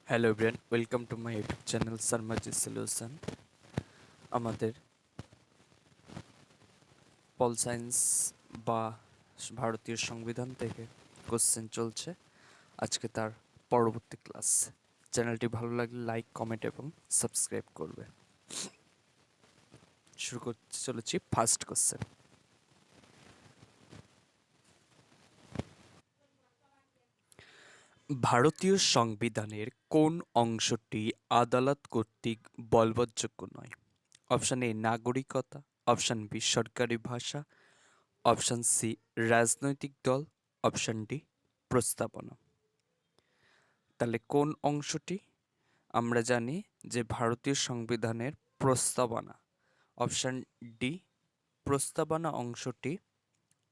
Hello everyone, welcome to my YouTube channel Sharmaji solution. আমাদের pol science বা ভারতীয় সংবিধান থেকে কোশ্চেন চলছে। আজকে তার পরবর্তী ক্লাস। চ্যানেলটি ভালো লাগলে লাইক, কমেন্ট এবং সাবস্ক্রাইব করবে। শুরু করতে চলেছি ফার্স্ট কোশ্চেন। ভারতীয় সংবিধানের কোন অংশটি আদালত কর্তৃক বলবৎযোগ্য নয়? অপশন এ নাগরিকতা, অপশন বি সরকারি ভাষা, অপশন সি রাজনৈতিক দল, অপশন ডি প্রস্তাবনা। তাহলে কোন অংশটি? আমরা জানি যে ভারতীয় সংবিধানের প্রস্তাবনা, অপশন ডি প্রস্তাবনা অংশটি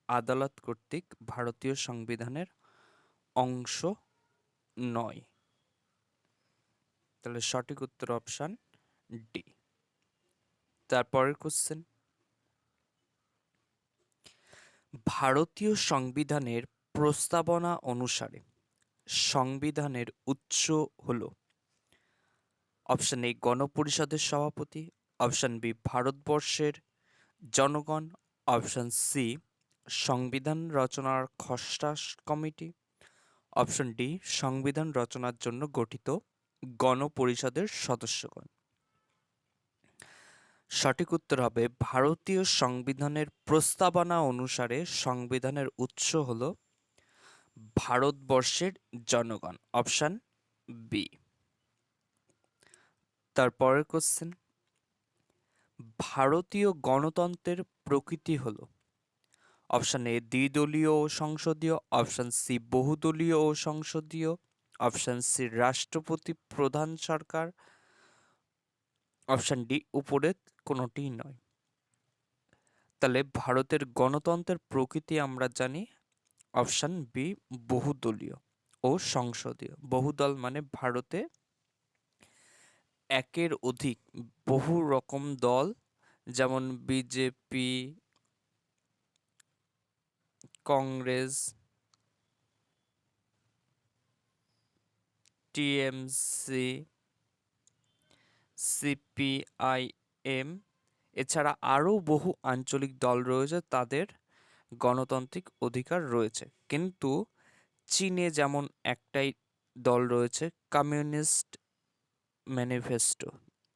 আদালত কর্তৃক ভারতীয় সংবিধানের অংশ নয়। তাহলে সঠিক উত্তর অপশন ডি। তারপরের কোশ্চেন, ভারতীয় সংবিধানের প্রস্তাবনা অনুসারে সংবিধানের উৎস হল অপশন এ গণপরিষদের সভাপতি, অপশন বি ভারতবর্ষের জনগণ, অপশন সি সংবিধান রচনার খসড়া কমিটি, অপশন ডি সংবিধান রচনার জন্য গঠিত গণপরিষদের সদস্যগণ। সঠিক উত্তর হবে ভারতীয় সংবিধানের প্রস্তাবনা অনুসারে সংবিধানের উৎস হল ভারতবর্ষের জনগণ, অপশন বি। তারপরের কোশ্চেন, ভারতীয় গণতন্ত্রের প্রকৃতি হল অপশন এ দ্বিদলীয় ও সংসদীয়, অপশন সি বহুদলীয় ও সংসদীয়, অপশন সি রাষ্ট্রপতি প্রধান সরকার, অপশন ডি উপরের কোনোটিই নয়। তাহলে ভারতের গণতন্ত্রের প্রকৃতি আমরা জানি অপশন বি বহুদলীয় ও সংসদীয়। বহুদল মানে ভারতে একের অধিক বহু রকম দল, যেমন বিজেপি, কংগ্রেস, টিএমসি, সিপিআইএম, এছাড়া আরও বহু আঞ্চলিক দল রয়েছে, তাদের গণতান্ত্রিক অধিকার রয়েছে। কিন্তু চীনে যেমন একটাই দল রয়েছে, কমিউনিস্ট ম্যানিফেস্টো,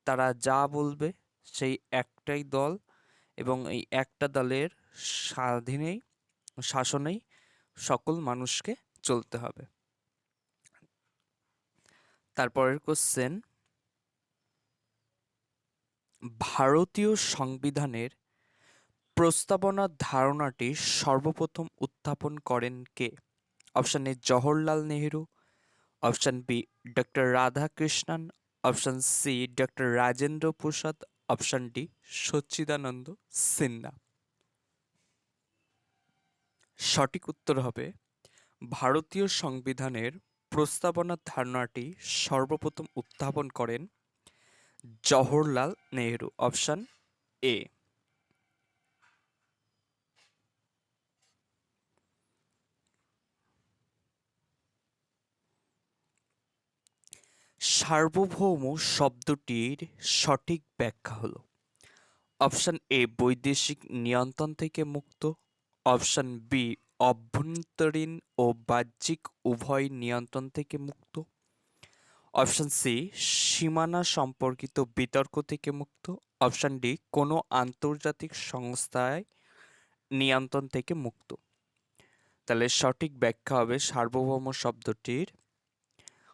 তারা যা বলবে সেই একটাই দল এবং এই একটা দলের শাসনেই সকল মানুষকে চলতে হবে। তারপরের কোশ্চেন, ভারতীয় সংবিধানের প্রস্তাবনা ধারণাটি সর্বপ্রথম উত্থাপন করেন কে? Option A Jawaharlal Nehru, option B doctor Radhakrishnan, option C doctor Rajendra Prasad, option D Sachchidananda Sinha. সঠিক উত্তর হবে ভারতীয় সংবিধানের প্রস্তাবনা ধারণাটি সর্বপ্রথম উত্থাপন করেন জওহরলাল নেহেরু, অপশন এ। সার্বভৌম শব্দটির সঠিক ব্যাখ্যা হল অপশন এ বৈদেশিক নিয়ন্ত্রণ থেকে মুক্ত, অপশন বি অভ্যন্তরীণ ও বাহ্যিক উভয় নিয়ন্ত্রণ থেকে মুক্ত, অপশন সি সীমানা সম্পর্কিত বিতর্ক থেকে মুক্ত, অপশন ডি কোনো আন্তর্জাতিক সংস্থায় নিয়ন্ত্রণ থেকে মুক্ত। তাহলে সঠিক ব্যাখ্যা হবে সার্বভৌম শব্দটির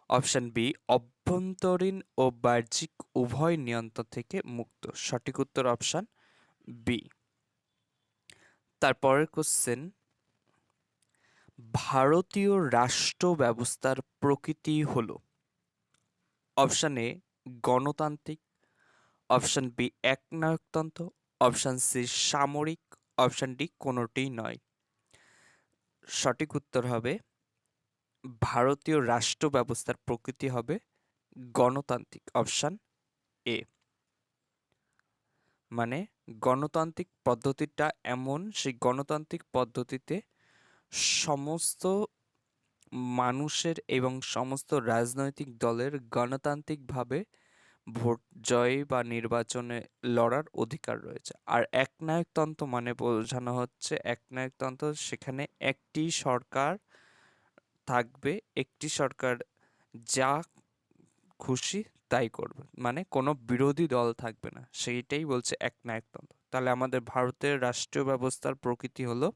অপশন বি অভ্যন্তরীণ ও বাহ্যিক উভয় নিয়ন্ত্রণ থেকে মুক্ত। সঠিক উত্তর অপশন বি। তারপরের কোশ্চেন, ভারতীয় রাষ্ট্র ব্যবস্থার প্রকৃতি হল অপশন এ গণতান্ত্রিক, অপশন বি একনায়কতন্ত্র, অপশন সি সামরিক, অপশন ডি কোনোটিই নয়। সঠিক উত্তর হবে ভারতীয় রাষ্ট্র ব্যবস্থার প্রকৃতি হবে গণতান্ত্রিক, অপশন এ। মানে গণতান্ত্রিক পদ্ধতিটা এমন, সেই গণতান্ত্রিক পদ্ধতিতে সমস্ত মানুষের এবং সমস্ত রাজনৈতিক দলের গণতান্ত্রিকভাবে ভোট জয় বা নির্বাচনে লড়ার অধিকার রয়েছে। আর একনায়কতন্ত্র মানে বোঝানো হচ্ছে একনায়কতন্ত্র, সেখানে একটি সরকার থাকবে, একটি সরকার যা খুশি তাই করবে, মানে কোনো বিরোধী দল থাকবে না, সেইটাই বলছে একনায়কতন্ত্র। তাহলে আমাদের ভারতের রাষ্ট্রীয় ব্যবস্থার প্রকৃতি হলো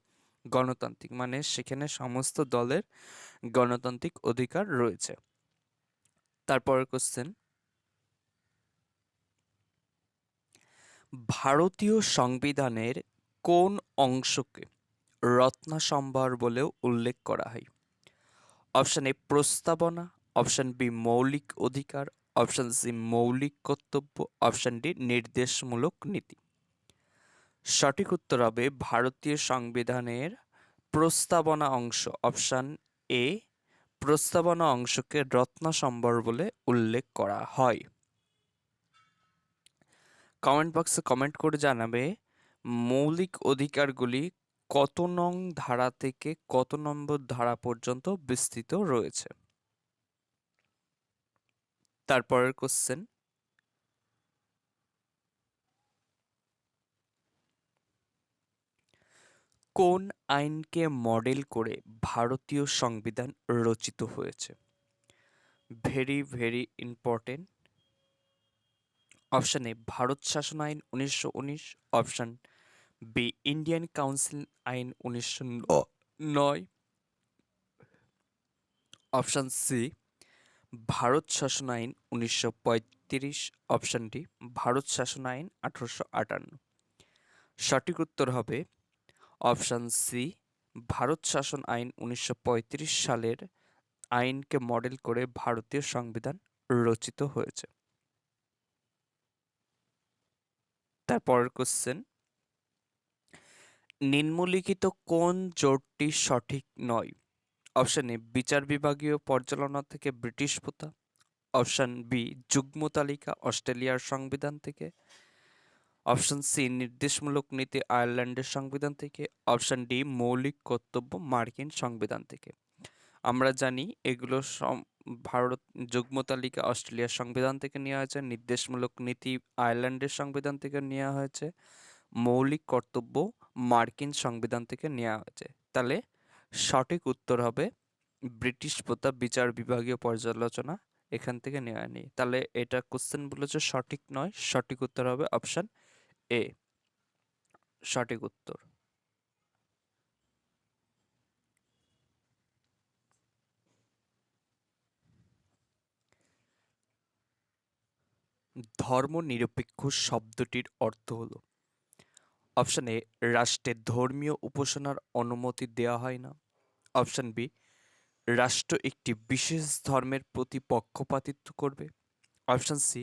গণতান্ত্রিক, মানে সেখানে সমস্ত দলের গণতান্ত্রিক অধিকার রয়েছে। তারপরের কোশ্চেন, ভারতীয় সংবিধানের কোন অংশকে রত্নসম্ভার বলেও উল্লেখ করা হয়? অপশন এ প্রস্তাবনা, অপশন বি মৌলিক অধিকার, অপশন সি মৌলিক কর্তব্য, অপশন ডি নির্দেশমূলক নীতি। সঠিক উত্তর হবে ভারতীয় সংবিধানের প্রস্তাবনা অংশ। অপশন এ প্রস্তাবনা অংশকে রত্নসম্ভার বলে উল্লেখ করা হয়। কমেন্ট বক্সে কমেন্ট করে জানাবে মৌলিক অধিকারগুলি কত নং ধারা থেকে কত নম্বর ধারা পর্যন্ত বিস্তৃত রয়েছে। তারপরের কোশ্চেন, কোন আইনকে মডেল করে ভারতীয় সংবিধান রচিত হয়েছে? Very very important. Option A Bharat শাসন আইন 1919, অপশন বি ইন্ডিয়ান কাউন্সিল আইন 1909, অপশন সি ভারত শাসন আইন 1935, অপশন ডি ভারত শাসন আইন 1858। সঠিক উত্তর হবে অপশন সি ভারত শাসন আইন 1935 সালের আইনকে মডেল করে ভারতীয় সংবিধান রচিত হয়েছে। তারপরের কোশ্চেন, নিম্নলিখিত কোন জোটটি সঠিক নয়? অপশন এ বিচার বিভাগীয় পর্যালোচনা থেকে ব্রিটিশ প্রথা, অপশন বি যুগ্ম তালিকা অস্ট্রেলিয়ার সংবিধান থেকে, অপশন সি নির্দেশমূলক নীতি আয়ারল্যান্ডের সংবিধান থেকে, অপশন ডি মৌলিক কর্তব্য মার্কিন সংবিধান থেকে। আমরা জানি এগুলো ভারত যুগ্ম তালিকা অস্ট্রেলিয়ার সংবিধান থেকে নেওয়া হয়েছে, নির্দেশমূলক নীতি আয়ারল্যান্ডের সংবিধান থেকে নেওয়া হয়েছে, মৌলিক কর্তব্য মার্কিন সংবিধান থেকে নেওয়া হয়েছে। তাহলে সঠিক উত্তর হবে ব্রিটিশ প্রথা বিচার বিভাগীয় পর্যালোচনা এখান থেকে নেওয়া নেই। তাহলে এটা কোশ্চেন বলেছে সঠিক নয়, সঠিক উত্তর হবে অপশন এ সঠিক উত্তর। ধর্মনিরপেক্ষ শব্দটির অর্থ হলো, অপশন এ রাষ্ট্রে ধর্মীয় উপাসনার অনুমতি দেওয়া হয় না, অপশন বি রাষ্ট্র একটি বিশেষ ধর্মের প্রতি পক্ষপাতিত্ব করবে, অপশন সি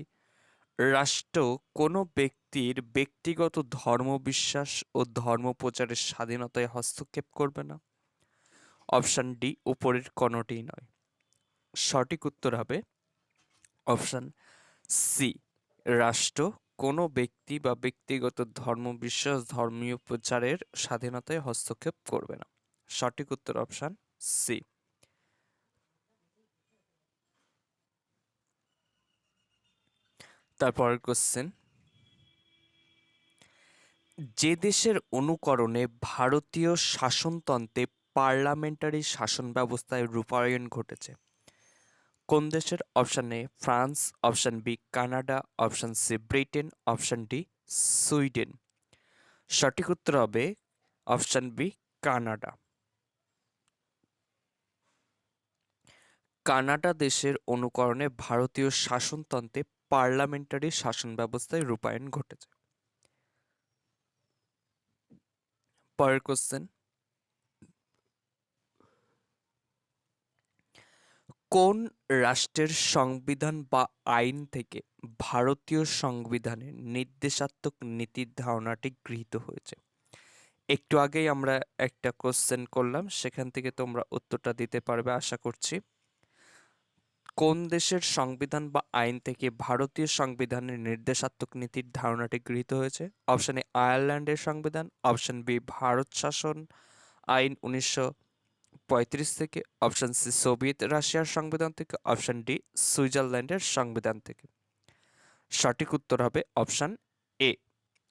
রাষ্ট্র কোনো ব্যক্তির ব্যক্তিগত ধর্মবিশ্বাস ও ধর্মপ্রচারের স্বাধীনতায় হস্তক্ষেপ করবে না, অপশন ডি উপরের কোনোটিই নয়। সঠিক উত্তর হবে অপশন সি রাষ্ট্র কোনো ব্যক্তি বা ব্যক্তিগত ধর্মবিশ্বাস ধর্মীয় প্রচারের স্বাধীনতায় হস্তক্ষেপ করবে না। সঠিক উত্তর অপশন সি। তারপরের কোশ্চেন, যে দেশের অনুকরণে ভারতীয় শাসনতন্ত্রে পার্লামেন্টারি শাসন ব্যবস্থায় রূপায়ণ ঘটেছে কোন দেশের? Option A France, option B Canada, option C Britain, option D Sweden. সঠিক উত্তর হবে অপশন বি কানাডা। কানাডা দেশের অনুকরণে ভারতীয় শাসনতন্ত্রে পার্লামেন্টারি শাসন ব্যবস্থায় রূপায়ণ ঘটেছে। পরের কোশ্চেন, কোন রাষ্ট্রের সংবিধান বা আইন থেকে ভারতীয় সংবিধানের নির্দেশাত্মক নীতির ধারণাটি গৃহীত হয়েছে? একটু আগেই আমরা একটা কোশ্চেন করলাম, সেখান থেকে তোমরা উত্তরটা দিতে পারবে আশা করছি। কোন দেশের সংবিধান বা আইন থেকে ভারতীয় সংবিধানের নির্দেশাত্মক নীতির ধারণাটি গৃহীত হয়েছে? অপশন এ আয়ারল্যান্ডের সংবিধান, অপশন বি ভারত শাসন আইন থেকে, অপশন সি সোভিয়েত রাশিয়ার সংবিধান থেকে, অপশন ডি সুইজারল্যান্ডের সংবিধান থেকে। সঠিক উত্তর হবে অপশন এ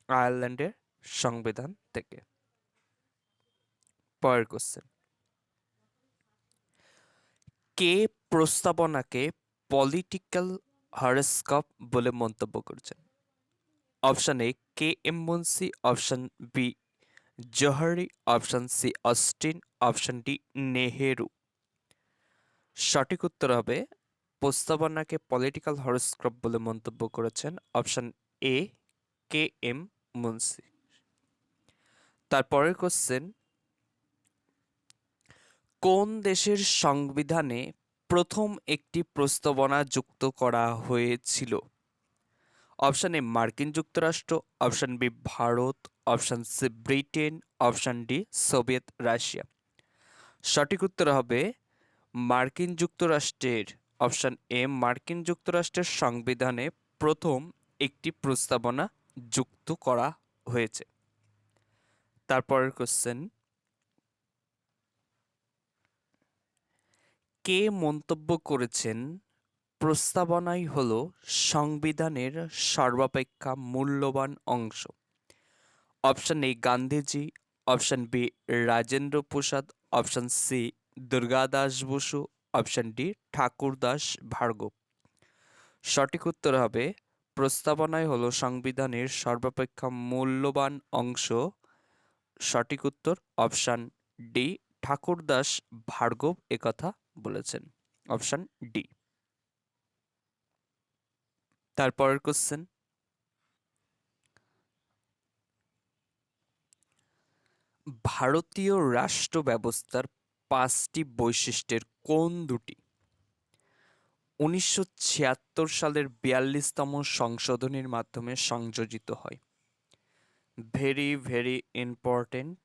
আয়ারল্যান্ডের সংবিধান থেকে। পরের কোশ্চেন, কে প্রস্তাবনাকে পলিটিক্যাল হরস্কোপ বলে মন্তব্য করেছেন? Option A K M Munshi, option B Johari, option C Austin, option D Nehru. সঠিক উত্তর হবে প্রস্তাবনাকে পলিটিক্যাল হরস্কোপ বলে মন্তব্য করেছেন option A K M Munshi. তারপরের কোশ্চেন, কোন দেশের সংবিধানে প্রথম একটি প্রস্তাবনা যুক্ত করা হয়েছিল? অপশন এ মার্কিন যুক্তরাষ্ট্র, option B Bharat, option C Britain, option D Soviet Russia. সঠিক উত্তর হবে মার্কিন যুক্তরাষ্ট্রের, অপশন এ মার্কিন যুক্তরাষ্ট্রের সংবিধানে প্রথম একটি প্রস্তাবনা যুক্ত করা হয়েছে। তারপরের কোশ্চেন, কে মন্তব্য করেছেন প্রস্তাবনাই হল সংবিধানের সর্বাপেক্ষা মূল্যবান অংশ? Option A Gandhiji, option B Rajendra Prasad, option C Durgadas Basu, option D Thakurdas Bhargava. সঠিক উত্তর হবে প্রস্তাবনাই হলো সংবিধানের সর্বাপেক্ষা মূল্যবান অংশ। সঠিক উত্তর অপশন ডি ঠাকুরদাস ভার্গব একথা বলেছেন, অপশন ডি। তারপরের কোশ্চেন, ভারতীয় রাষ্ট্র ব্যবস্থার 5টি বৈশিষ্ট্যের কোন দুটি 1976 সালের 42তম সংশোধনীর মাধ্যমে সংযোজিত হয়? Very very important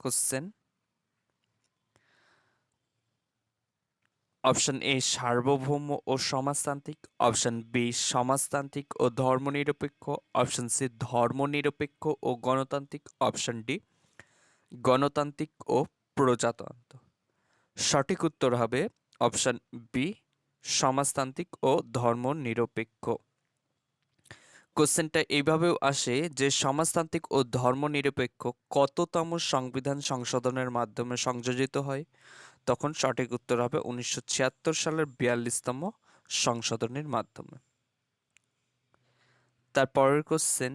question. Option A সার্বভৌম ও সমাজতান্ত্রিক, অপশন বি সমাজতান্ত্রিক ও ধর্মনিরপেক্ষ, অপশন সি ধর্মনিরপেক্ষ ও গণতান্ত্রিক, অপশন ডি গণতান্ত্রিক ও প্রজাতন্ত্র। সঠিক উত্তর হবে অপশন বি সমাজতান্ত্রিক ও ধর্মনিরপেক্ষ। কোশ্চেনটা এইভাবেও আসে যে সমাজতান্ত্রিক ও ধর্মনিরপেক্ষ কততম সংবিধান সংশোধনের মাধ্যমে সংযোজিত হয়? তখন সঠিক উত্তর হবে 1976 সালের 42তম সংশোধনীর মাধ্যমে। তারপরের কোশ্চেন,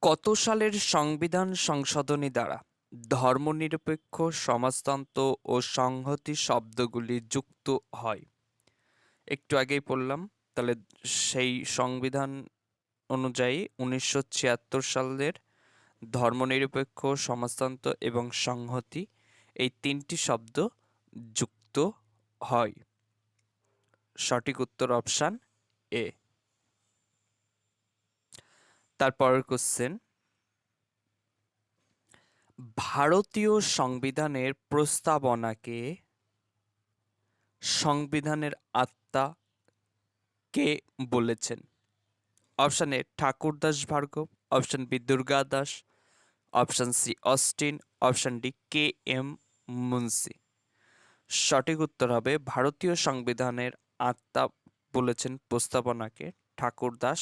কত সালের সংবিধান সংশোধনী দ্বারা ধর্মনিরপেক্ষ, সমাজতন্ত্র ও সংহতি শব্দগুলি যুক্ত হয়? একটু আগেই পড়লাম, তাহলে সেই সংবিধান অনুযায়ী 1976 সালের ধর্মনিরপেক্ষ, সমাজতন্ত্র এবং সংহতি এই 3টি শব্দ যুক্ত হয়। সঠিক উত্তর অপশন এ। তারপরের কোশ্চেন, ভারতীয় সংবিধানের প্রস্তাবনাকে সংবিধানের আত্মা কে বলেছেন? Option A Thakurdas Bhargava, option B Durga Das, option C Austin, option D K M Munshi. সঠিক উত্তর হবে ভারতীয় সংবিধানের আত্মা বলেছেন প্রস্তাবনাকে Thakurdas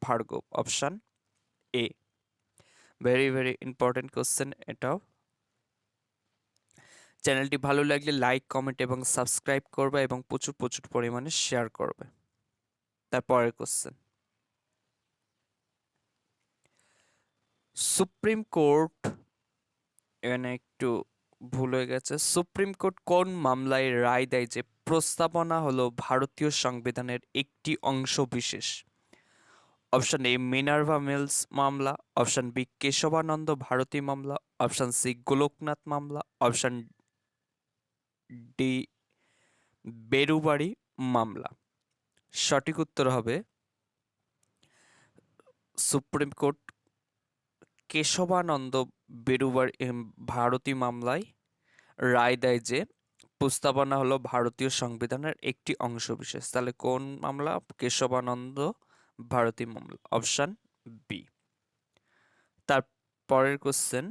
Bhargava, option A. Very very important question এটাও। চ্যানেলটি ভালো লাগলে লাইক, কমেন্ট এবং সাবস্ক্রাইব করবে এবং প্রচুর প্রচুর পরিমাণে শেয়ার করবে। তারপরের কোশ্চেন, সুপ্রিম কোর্ট, এখানে একটু ভুল হয়ে গেছে, সুপ্রিম কোর্ট কোন মামলায় রায় দেয় যে প্রস্তাবনা হলো ভারতীয় সংবিধানের একটি অংশ বিশেষ? অপশন এ মিনার্ভা মিলস মামলা, অপশন বি কেশবানন্দ ভারতী মামলা, অপশন সি গোলকনাথ মামলা, অপশন ডি বেরুবাড়ি মামলা। সঠিক উত্তর হবে সুপ্রিম কোর্ট কেশবানন্দ বেরুবাড়ি ভারতী মামলায় রায় দেয় যে প্রস্তাবনা হলো ভারতীয় সংবিধানের একটি অংশবিশেষ। তাহলে কোন মামলা? কেশবানন্দ ভারতী মামলা, অপশন বি। তার পরের কোশ্চেন,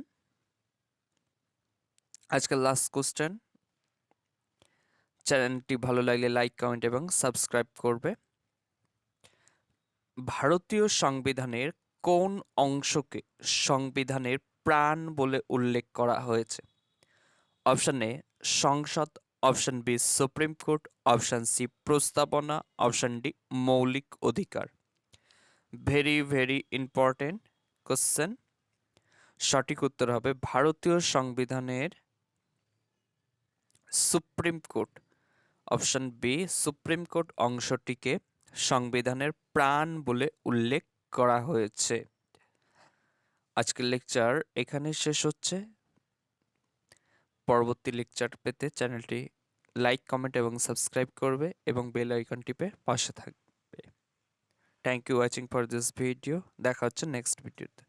আজকের লাস্ট কোশ্চেন, চ্যানেলটি ভালো লাগলে লাইক কমেন্ট এবং সাবস্ক্রাইব করবে। ভারতীয় সংবিধানের কোন অংশকে সংবিধানের প্রাণ বলে উল্লেখ করা হয়েছে? অপশন এ সংসদ, option B supreme court, option C প্রস্তাবনা, অপশন ডি মৌলিক অধিকার। Very very important question. সঠিক উত্তর হবে ভারতীয় সংবিধানের supreme court. Option B supreme court অংশটিকে সংবিধানের প্রাণ বলে উল্লেখ করা হয়েছে। আজকের লেকচার এখানে শেষ হচ্ছে। পরবর্তী লেকচার পেতে চ্যানেলটি লাইক কমেন্ট এবং সাবস্ক্রাইব করবে এবং বেল আইকন টিপে পাশে থাকবে। Thank you watching for this video. দেখা হচ্ছে নেক্সট ভিডিওতে।